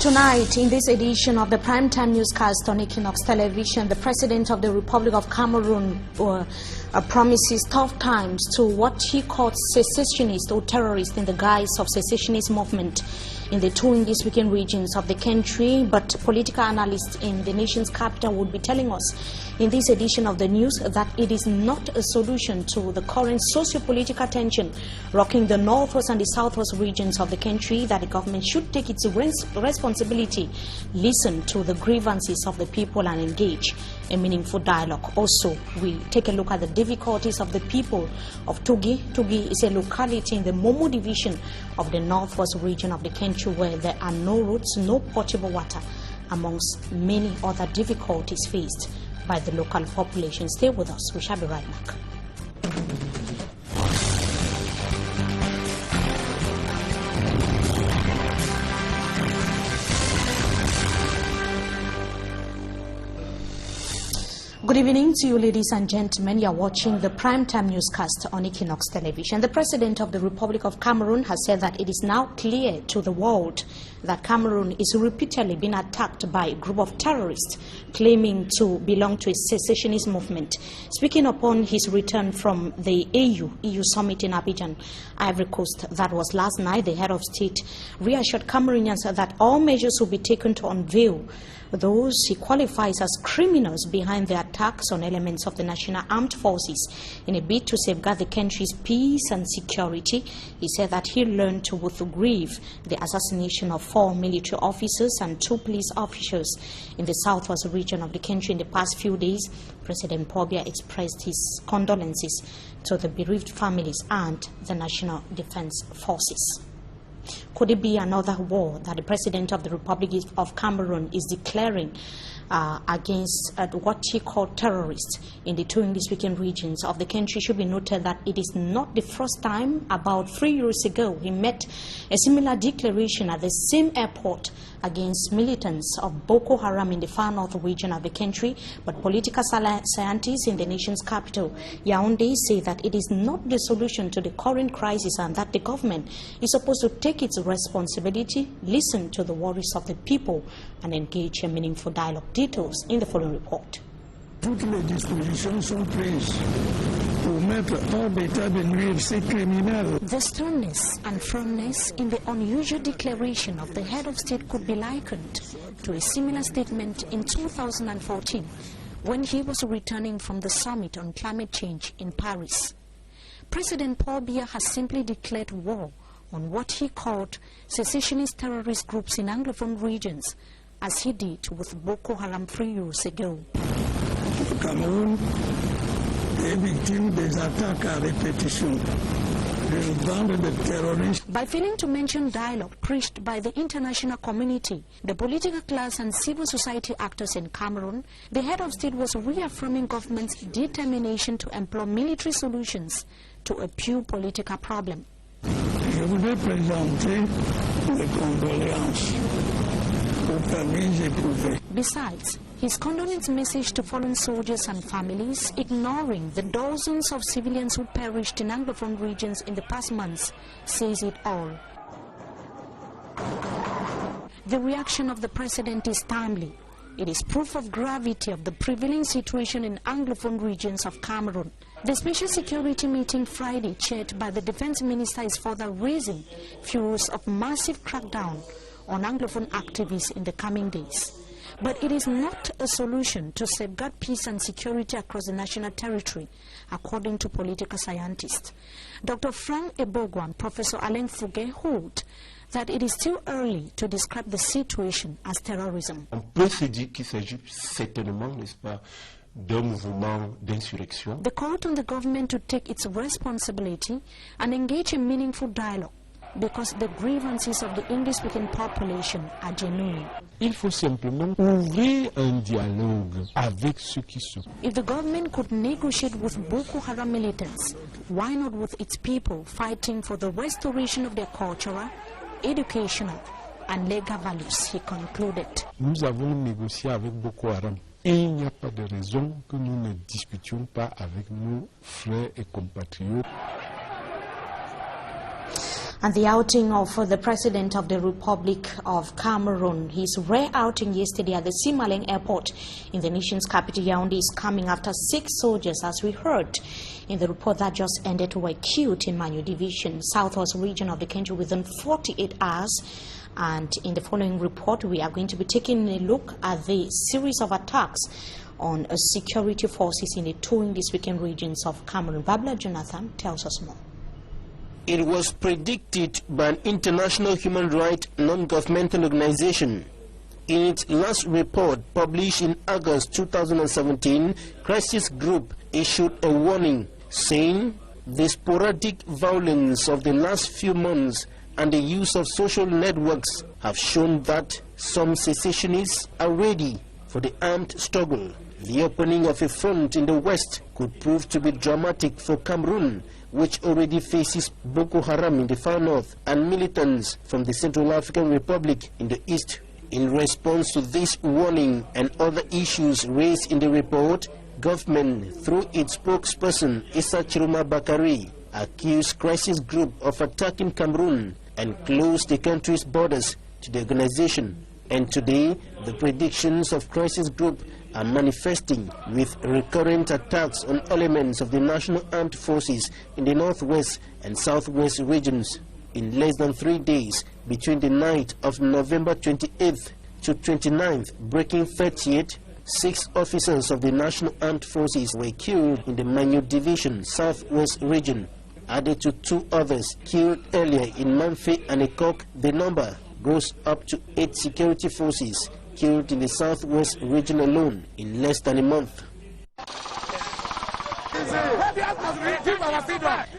Tonight, in this edition of the primetime newscast on Equinox Television, the President of the Republic of Cameroon promises tough times to what he called secessionists or terrorists in the guise of secessionist movement in the two English-speaking regions of the country. But political analysts in the nation's capital would be telling us in this edition of the news that it is not a solution to the current socio-political tension rocking the northwest and the southwest regions of the country, that the government should take its responsibility, listen to the grievances of the people and engage in meaningful dialogue. Also, we take a look at the difficulties of the people of Tugi. Tugi is a locality in the Momo division of the northwest region of the country where there are no roads, no potable water, amongst many other difficulties faced by the local population. Stay with us. We shall be right back. Good evening to you, ladies and gentlemen. You are watching the primetime newscast on Equinox Television. The President of the Republic of Cameroon has said that it is now clear to the world that Cameroon is repeatedly being attacked by a group of terrorists claiming to belong to a secessionist movement. Speaking upon his return from the EU summit in Abidjan, Ivory Coast, that was last night, the head of state reassured Cameroonians that all measures will be taken to unveil those he qualifies as criminals behind the attacks on elements of the national armed forces in a bid to safeguard the country's peace and security. He said that he learned to grieve the assassination of 4 military officers and 2 police officers in the southwest region of the country in the past few days. President Paul Biya expressed his condolences to the bereaved families and the National Defense Forces. Could it be another war that the President of the Republic of Cameroon is declaring against what he called terrorists in the two English-speaking regions of the country? Should be noted that it is not the first time. About 3 years ago, he met a similar declaration at the same airport against militants of Boko Haram in the far north region of the country. But political scientists in the nation's capital, Yaoundé, say that it is not the solution to the current crisis and that the government is supposed to take its responsibility, listen to the worries of the people, and engage in meaningful dialogue. Details in the following report. Toutes les dispositions sont prises pour mettre hors d'état de nuire ces criminels. The sternness and firmness in the unusual declaration of the head of state could be likened to a similar statement in 2014 when he was returning from the summit on climate change in Paris. President Paul Biya has simply declared war on what he called secessionist terrorist groups in Anglophone regions, as he did with Boko Haram 3 years ago. Cameroun est victime des attaques à répétition d'une bande de terroristes. By failing to mention dialogue preached by the international community, the political class and civil society actors in Cameroon, the head of state was reaffirming government's determination to employ military solutions to a pure political problem. Je voudrais présenter mes condoléances aux familles éprouvées. Besides, his condolence message to fallen soldiers and families, ignoring the dozens of civilians who perished in Anglophone regions in the past months, says it all. The reaction of the president is timely. It is proof of gravity of the prevailing situation in Anglophone regions of Cameroon. The special security meeting Friday, chaired by the defense minister, is further raising fears of massive crackdown on Anglophone activists in the coming days. But it is not a solution to safeguard peace and security across the national territory, according to political scientists. Dr. Frank Ebogwa and Professor Alain Fouguet hold that it is too early to describe the situation as terrorism. On peut se dire qu'il s'agit certainement, n'est-ce pas, d'un mouvement d'insurrection. The call on the government to take its responsibility and engage in meaningful dialogue, because the grievances of the English-speaking population are genuine. Il faut simplement ouvrir un dialogue avec ceux qui souffrent. If the government could negotiate with Boko Haram militants, why not with its people fighting for the restoration of their cultural, educational and legal values, he concluded. Nous avons négocié avec Boko Haram. Et il n'y a pas de raison que nous ne discutions pas avec nos frères et compatriotes. And the outing of the President of the Republic of Cameroon, his rare outing yesterday at the Simaleng Airport in the nation's capital Yaoundé, is coming after 6 soldiers, as we heard in the report that just ended, were killed in Manyu Division, southwest region of the country within 48 hours. And in the following report, we are going to be taking a look at the series of attacks on security forces in the two English-speaking regions of Cameroon. Babla Jonathan tells us more. It was predicted by an international human rights non-governmental organization. In its last report published in August 2017, Crisis Group issued a warning saying the sporadic violence of the last few months and the use of social networks have shown that some secessionists are ready for the armed struggle. The opening of a front in the west could prove to be dramatic for Cameroon, which already faces Boko Haram in the far north and militants from the Central African Republic in the east. In response to this warning and other issues raised in the report, government, through its spokesperson Issa Chiroma Bakari, accused Crisis Group of attacking Cameroon and closed the country's borders to the organization. And today, the predictions of Crisis Group are manifesting with recurrent attacks on elements of the National Armed Forces in the northwest and southwest regions. In less than 3 days, between the night of November 28th to 29th, breaking 30th, 6 officers of the National Armed Forces were killed in the Manyu Division, southwest region. Added to 2 others killed earlier in Manfe and Ekok, the number goes up to 8 security forces killed in the southwest region alone in less than a month.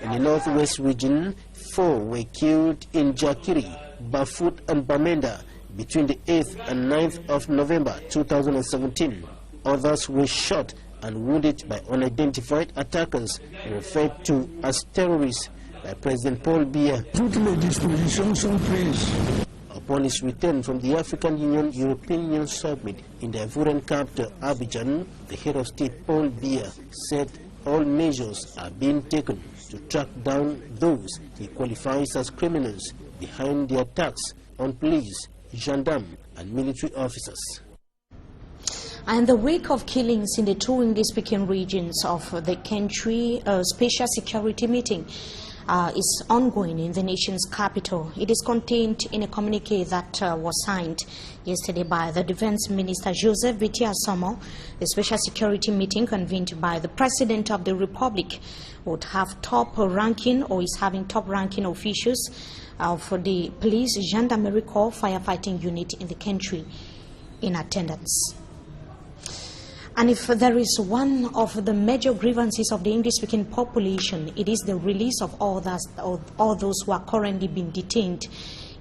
In the northwest region, 4 were killed in Jakiri, Bafut and Bamenda between the 8th and 9th of November 2017. Others were shot and wounded by unidentified attackers referred to as terrorists by President Paul Biya. Upon his return from the African Union-European Union Summit in the Ivorian capital Abidjan, the head of state Paul Biya said all measures are being taken to track down those he qualifies as criminals behind the attacks on police, gendarmes and military officers. And in the wake of killings in the two English-speaking regions of the country, a special security meeting is ongoing in the nation's capital. It is contained in a communique that was signed yesterday by the Defense Minister Joseph Bitia Somo. The special security meeting convened by the President of the Republic would have top-ranking or is having top-ranking officials for the police, gendarmerie corps, firefighting unit in the country in attendance. And if there is one of the major grievances of the English-speaking population, it is the release of all those who are currently being detained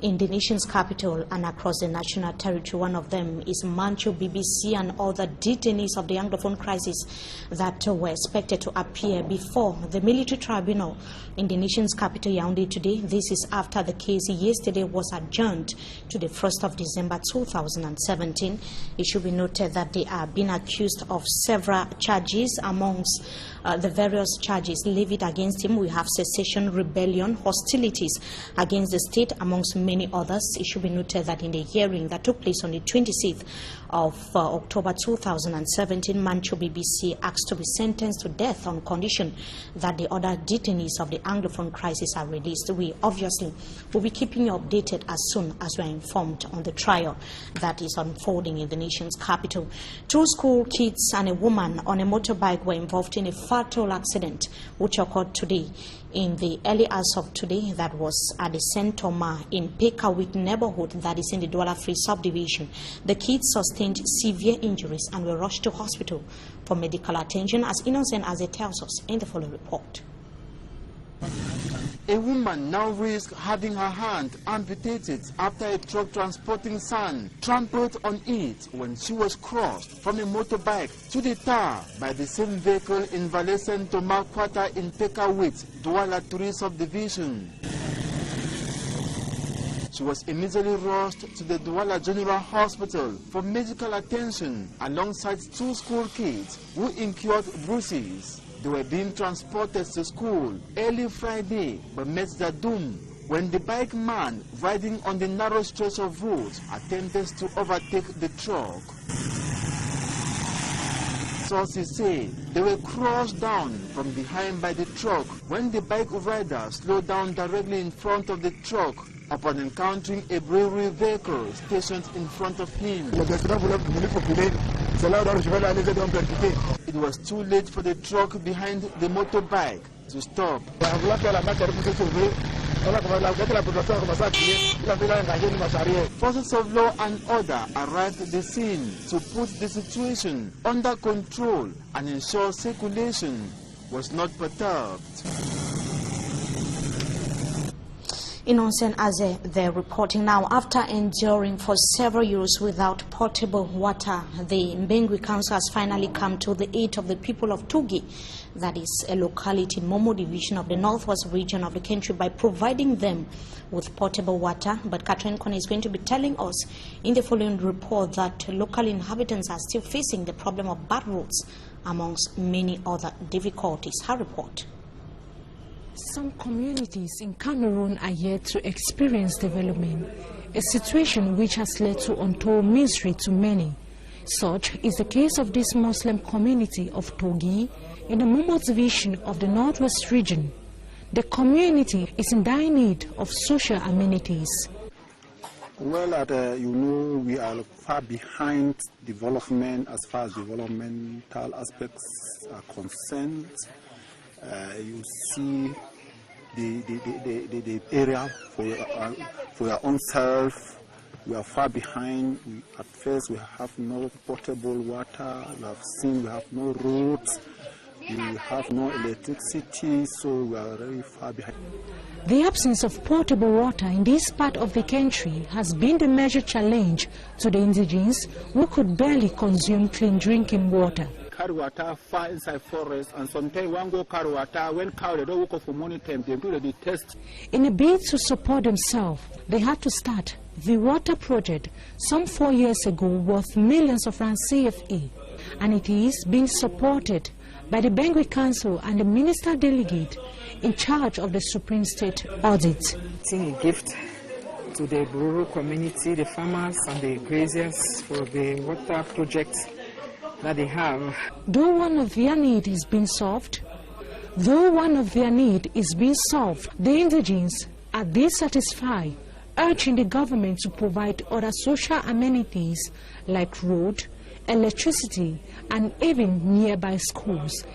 in the nation's capital and across the national territory. One of them is Mancho, BBC and other detainees of the Anglophone crisis that were expected to appear before the military tribunal in the nation's capital Yaoundé today. This is after the case yesterday was adjourned to the 1st of December 2017. It should be noted that they are being accused of several charges. Amongst the various charges levied against him, we have secession, rebellion, hostilities against the state, amongst many others. It should be noted that in the hearing that took place on the 26th of October 2017, Mancho BBC asked to be sentenced to death on condition that the other detainees of the Anglophone crisis are released. We obviously will be keeping you updated as soon as we are informed on the trial that is unfolding in the nation's capital. 2 school kids and a woman on a motorbike were involved in a fatal accident which occurred today in the early hours of today. That was at the St. Thomas in Pekawik neighborhood that is in the Douala-Free subdivision. The kids sustained severe injuries and were rushed to hospital for medical attention, as innocent as it tells us in the following report. A woman now risks having her hand amputated after a truck transporting sand trampled on it when she was crossed from a motorbike to the tar by the same vehicle in Valle St. Thomas quarter in Pekawik, Douala-Free subdivision. She was immediately rushed to the Douala General Hospital for medical attention alongside 2 school kids who incurred bruises. They were being transported to school early Friday but met their doom when the bike man riding on the narrow stretch of road attempted to overtake the truck. Sources say they were crossed down from behind by the truck when the bike rider slowed down directly in front of the truck upon encountering a brewery vehicle stationed in front of him. It was too late for the truck behind the motorbike to stop. Forces of law and order arrived at the scene to put the situation under control and ensure circulation was not perturbed. Innocent Aze, they're reporting now, after enduring for several years without potable water, the Mbengwi Council has finally come to the aid of the people of Tugi, that is a locality in Momo division of the northwest region of the country, by providing them with potable water. But Catherine Kone is going to be telling us in the following report that local inhabitants are still facing the problem of bad roads, amongst many other difficulties. Her report. Some communities in Cameroon are yet to experience development, a situation which has led to untold misery to many. Such is the case of this Muslim community of Togi in the Momo division of the northwest region. The community is in dire need of social amenities. Well, we are far behind development as far as developmental aspects are concerned. You see the area for your own self. We are far behind. At first, we have no potable water. We have seen we have no roads. We have no electricity, so we are very far behind. The absence of potable water in this part of the country has been the major challenge to the indigenes, who could barely consume clean drinking water. Carry water far inside forest, and sometimes one go carry water when cow they don't work for money time, they do the test. In a bid to support themselves, they had to start the water project some 4 years ago worth millions of rand CFA, and it is being supported by the Mbengwi Council and the Minister Delegate in charge of the Supreme State Audit. It's a gift to the rural community, the farmers and the graziers for the water project that they have. Though one of their need is being solved, the indigenes are dissatisfied, urging the government to provide other social amenities like road, electricity, and even nearby schools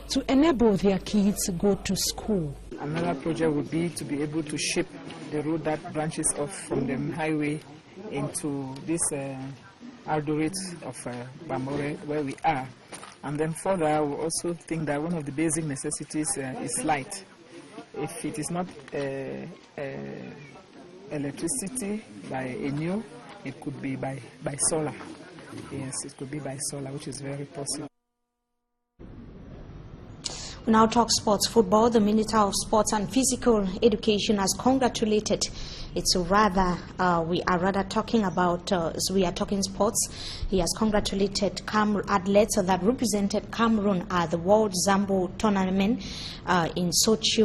to enable their kids to go to school. Another project would be to be able to ship the road that branches off from the highway into this Aldorate of Bamore, where we are. And then further, I will also think that one of the basic necessities is light. If it is not electricity by Enyo, it could be by solar. Yes, it could be by solar, which is very possible. We now talk sports football. The Minister of Sports and Physical Education has congratulated. We are rather talking about, as we are talking sports, he has congratulated athletes that represented Cameroon at the World Zambo Tournament in Sochi,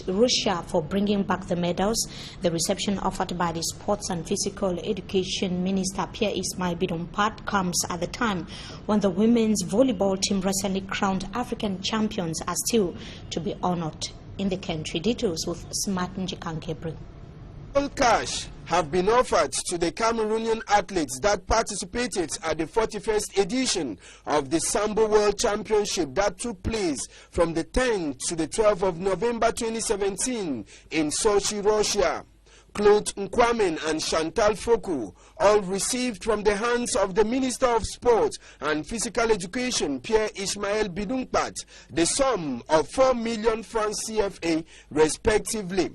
Russia, for bringing back the medals. The reception offered by the Sports and Physical Education Minister Pierre Ismail Bidumpat comes at the time when the women's volleyball team recently crowned African champions are still to be honored in the country. Details with Smart Njikankebre. Cash have been offered to the Cameroonian athletes that participated at the 41st edition of the Sambo World Championship that took place from the 10th to the 12th of November 2017 in Sochi, Russia. Claude Nkwame and Chantal Foku all received from the hands of the Minister of Sport and Physical Education, Pierre Ismail Bidumpat, the sum of 4 million francs CFA respectively.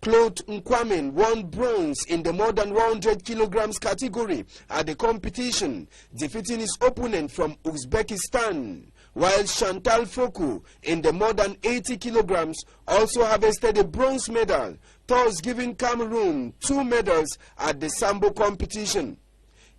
Claude Nkwame won bronze in the more than 100 kilograms category at the competition, defeating his opponent from Uzbekistan, while Chantal Foku in the more than 80 kilograms also harvested a bronze medal, thus giving Cameroon 2 medals at the Sambo competition.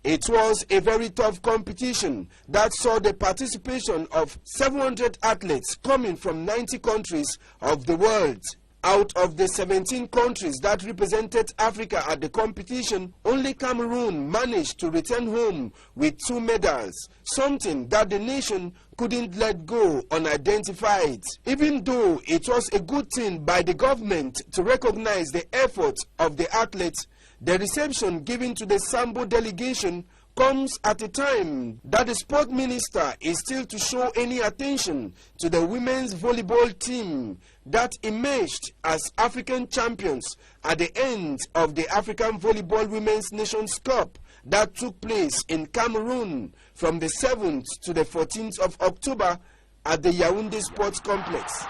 It was a very tough competition that saw the participation of 700 athletes coming from 90 countries of the world. Out of the 17 countries that represented Africa at the competition, only Cameroon managed to return home with 2 medals, something that the nation couldn't let go unidentified. Even though it was a good thing by the government to recognize the efforts of the athletes, the reception given to the Sambo delegation comes at a time that the sport minister is still to show any attention to the women's volleyball team that emerged as African champions at the end of the African Volleyball Women's Nations Cup that took place in Cameroon from the 7th to the 14th of October at the Yaoundé Sports Complex.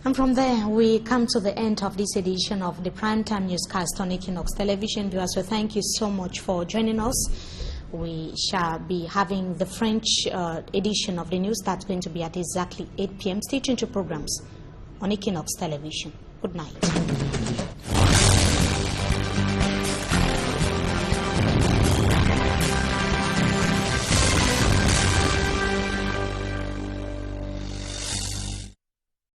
And from there, we come to the end of this edition of the Primetime Newscast on Equinox Television. Viewers, so thank you so much for joining us. We shall be having the French edition of the news that's going to be at exactly 8 p.m. Stay tuned to programs on Equinox Television. Good night.